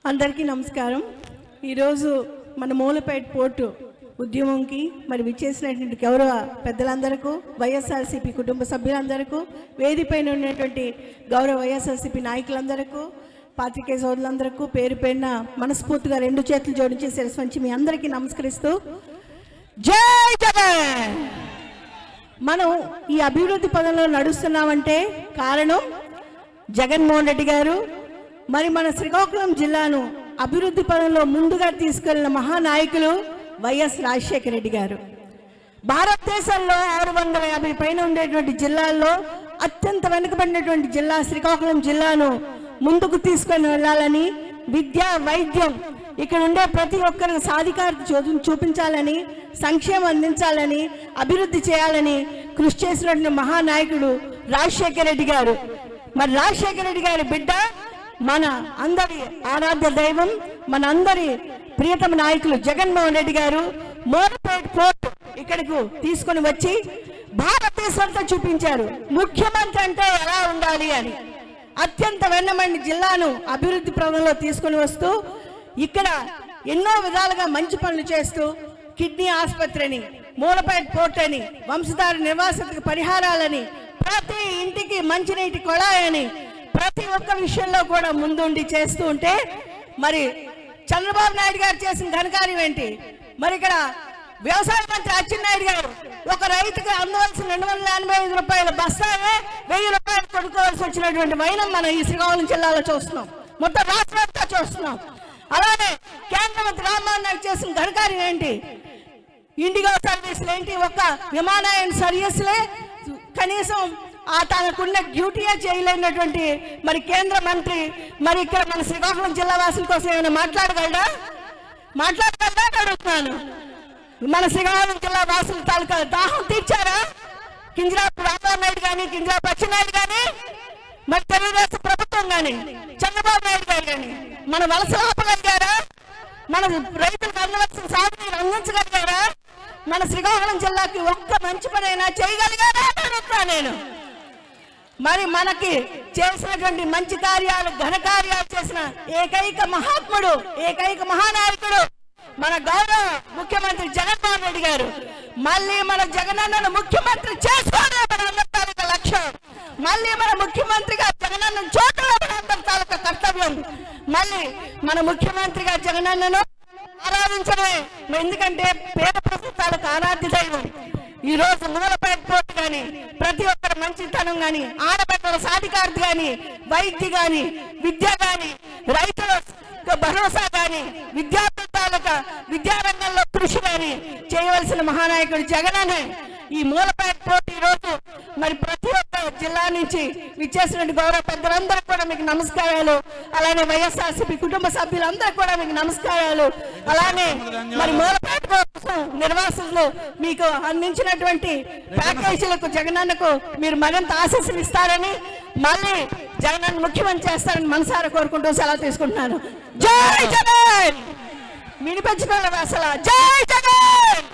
అందరికీ నమస్కారం. ఈరోజు మన మూలపేట పోర్టు ఉద్యమంకి మరి విచ్చేసినటువంటి గౌరవ పెద్దలందరికీ, వైఎస్ఆర్సీపీ కుటుంబ సభ్యులందరికీ, వేదికపైన ఉన్నటువంటి గౌరవ వైఎస్ఆర్సీపీ నాయకులందరికీ, పాత్రికేయ సోదరులందరికీ పేరు పేరున మనస్ఫూర్తిగా రెండు చేతులు జోడించి శిరస్సు వంచి మీ అందరికీ నమస్కరిస్తూ జై జగన్. మనం ఈ అభివృద్ధి పదంలో నడుస్తున్నామంటే కారణం జగన్మోహన్ రెడ్డి గారు. మరి మన శ్రీకాకుళం జిల్లాను అభివృద్ధి పదంలో ముందుగా తీసుకెళ్లిన మహానాయకులు వైఎస్ రాజశేఖర రెడ్డి గారు. భారతదేశంలో 650 పైన ఉండేటువంటి జిల్లాల్లో అత్యంత వెనుకబడినటువంటి జిల్లా శ్రీకాకుళం జిల్లాను ముందుకు తీసుకొని వెళ్ళాలని, విద్య వైద్యం ఇక్కడ ఉండే ప్రతి ఒక్కరికి సాధికారత చూపించాలని, సంక్షేమం అందించాలని, అభివృద్ధి చేయాలని కృషి చేసినటువంటి మహానాయకుడు రాజశేఖర రెడ్డి గారు. మరి రాజశేఖర రెడ్డి గారి బిడ్డ మన అందరి ఆరాధ్య దైవం, మన అందరి ప్రియతమ నాయకులు జగన్మోహన్ రెడ్డి గారు మూలపేట పోర్టు ఇక్కడకు తీసుకొని వచ్చి భారతదేశంతో చూపించారు ముఖ్యమంత్రి అంటే ఎలా ఉండాలి అని. అత్యంత వెన్నమైన జిల్లాను అభివృద్ధి పదంలో తీసుకొని వస్తూ ఇక్కడ ఎన్నో విధాలుగా మంచి పనులు చేస్తూ కిడ్నీ ఆసుపత్రిని, మూలపేట పోర్టు అని, వంశధార నివాసితులకు పరిహారాలని, ప్రతి ఇంటికి మంచినీటి కొళాయని, ప్రతి ఒక్క విషయంలో కూడా ముందుండి చేస్తూ ఉంటే మరి చంద్రబాబు నాయుడు గారు చేసిన ఘనకార్యం ఏంటి? మరి ఇక్కడ వ్యవసాయ మంత్రి అచ్చెన్నాయుడు గారు ఒక రైతుకి అందవలసిన 285 రూపాయల బస్తానే 1000 రూపాయలు కొనుక్కోవాల్సి వచ్చినటువంటి వైనం మనం ఈ శ్రీకాకుళం జిల్లాలో చూస్తున్నాం, మొత్తం రాష్ట్రంతా చూస్తున్నాం. అలానే కేంద్ర మంత్రి రామ్మోహన్ నాయుడు చేసిన ఘనకార్యం ఏంటి? ఇండిగో సర్వీసులు ఏంటి? ఒక్క విమానయాన సర్వీసులే కనీసం తనకున్న డ్యూటీయే చేయలేనటువంటి మరి కేంద్ర మంత్రి మరి ఇక్కడ మన శ్రీకాకుళం జిల్లా వాసుల కోసం ఏమైనా మాట్లాడగలడా అడుగుతున్నాను. మన శ్రీకాకుళం జిల్లా వాసుల తాలూకా దాహం తీర్చారా? కింజరాపు రామ్మోహన్ నాయుడు కానీ, కింజరాపు అచ్చెన్నాయుడు కానీ, మరి తెలుగుదేశం ప్రభుత్వం కానీ, చంద్రబాబు నాయుడు గారు కానీ మన వలస ఆపగలిగారా? మన రైతులకు అందవలసిన సాగునీరు అందించగలిగారా? మన శ్రీకాకుళం జిల్లాకి ఒక్క మంచి పనైనా చేయగలిగారా అడుగుతా నేను. మరి మనకి చేసినటువంటి మంచి కార్యాలు, ఘన కార్యాలు చేసిన ఏకైక మహాత్ముడు, ఏకైక మహానాయకుడు మన గౌరవ ముఖ్యమంత్రి జగన్మోహన్ రెడ్డి గారు. మళ్ళీ మన జగనన్నను ముఖ్యమంత్రి చేసుకోవడమే మన అందరి తాలూకా లక్ష్యం. మళ్ళీ మన ముఖ్యమంత్రిగా జగనన్నను చూడడం మన అందరి తాలూకా కర్తవ్యం. మళ్ళీ మన ముఖ్యమంత్రిగా జగనన్నను ఆరాధించడమే. ఎందుకంటే పేద ప్రజల తాలూకా ఆరాధ్య దైవం. ఈ రోజు మూలపేట పోర్టు కానీ, ప్రతి ఒక్కరి మంచితనం కానీ, ఆడబిడ్డల సాధికారత కానీ, వైద్య కానీ, విద్య కానీ, రైతుల భరోసా కానీ, విద్యార్థుల తాలూకా విద్యారంగంలో కృషి కానీ చేయవలసిన మహానాయకుడు జగననే. ఈ మూలపేట పోర్టు ఈరోజు మరి ప్రతి ఒక్క జిల్లా నుంచి విచ్చేసినటువంటి గౌరవ పెద్దలందరూ కూడా మీకు నమస్కారాలు. అలానే వైఎస్ఆర్సీపీ కుటుంబ సభ్యులందరూ కూడా మీకు నమస్కారాలు. అలానే మరి మూలపేట కోసం నిర్వాసితులు మీకు అందించినటువంటి ప్యాకేజీలకు జగనన్నకు మీరు మరింత ఆశీస్సులు ఇస్తారని, మళ్ళీ జగనన్న ముఖ్యమంత్రి చేస్తారని మనసారా కోరుకుంటూ సెలవు తీసుకుంటున్నాను. జై జగన్. వినిపించడం అసలు జై జగన్,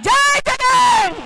జై జగన్.